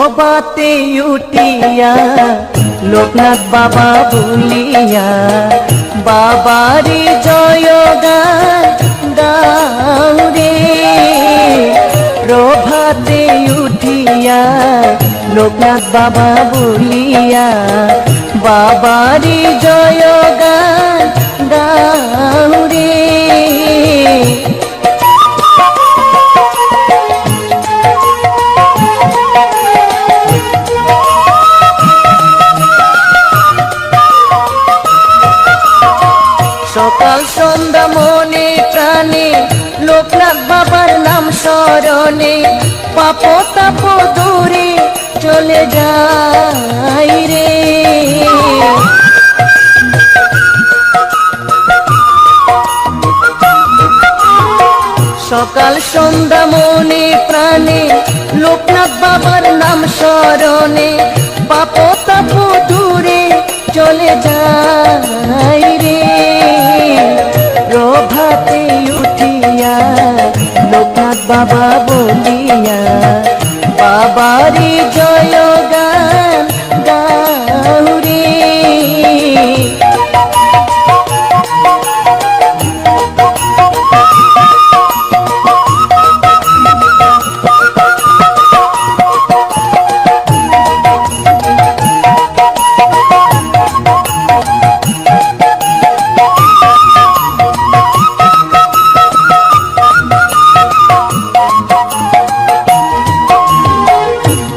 প্রভাতে উঠিয়া লোকনাথ বাবা বলিয়া বাবারি জয় গান গাও রে। প্রভাতে উঠিয়া লোকনাথ বাবা বলিয়া বাবারি জয় গান গাও রে। সকাল সন্ধ্যা মনে প্রাণে লোকনাথ বাবার নাম স্মরণে পাপ তাপ দূরে চলে যাই রে। সকাল সন্ধ্যা মনে প্রাণে লোকনাথ বাবার নাম স্মরণে পাপ তাপ দূরে চলে যাই রে। প্রভাতে উঠিয়া লোকনাথ বাবা বলিয়া বাবারি জয় গান গাও রে।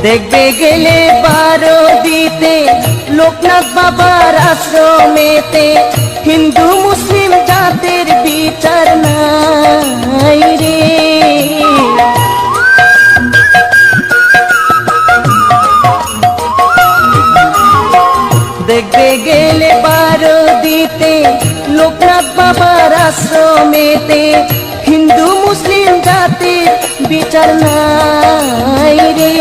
দেখবে গেলে বারো দিতে লোকনাথ বাবার আশ্রমেতে হিন্দু মুসলিম জাতের বিচার নাই রে। দেখবে গেলে বারো দিতে লোকনাথ বাবার আশ্রমেতে হিন্দু মুসলিম জাতির বিচার নাই রে।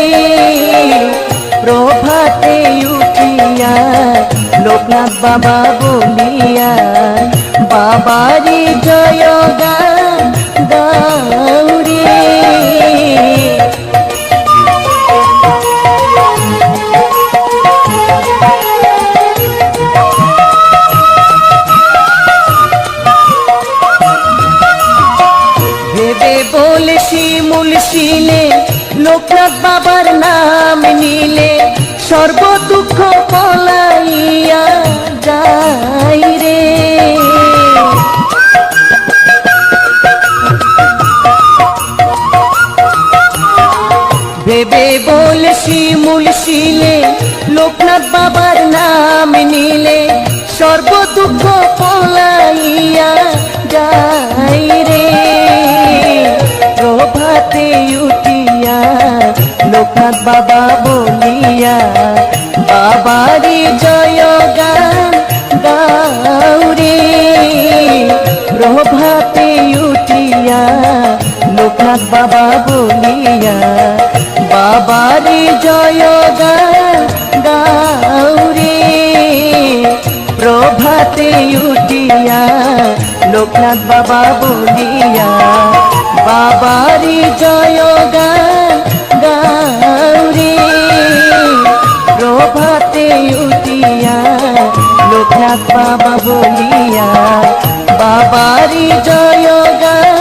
প্রভাতে উঠিয়া লোকনাথ বাবা বলিয়া বাবারি জয় গান গাও রে। ভেবে বলে শিমুল শিলে লোকনাথ বাবার নাম নিলে সর্ব দুঃখ পলাইয়া যাই রে। ভেবে বলে শিমুল শিলে লোকনাথ বাবার নাম নিলে সর্ব দুঃখ পলাইয়া যাই রে। প্রভাতে উঠিয়া লোকনাথ বাবা বলিয়া বাবারি জয় গান গাও রে। প্রভাতে উঠিয়া লোকনাথ বাবা বলিয়া বাবারি জয় গান গাও রে। প্রভাতে উঠিয়া লোকনাথ বাবা বলিয়া বাবারি জয় গান গাও রে। প্রভাতে উঠিয়া লোকনাথ বাবা বলিয়া বাবারি জয় গান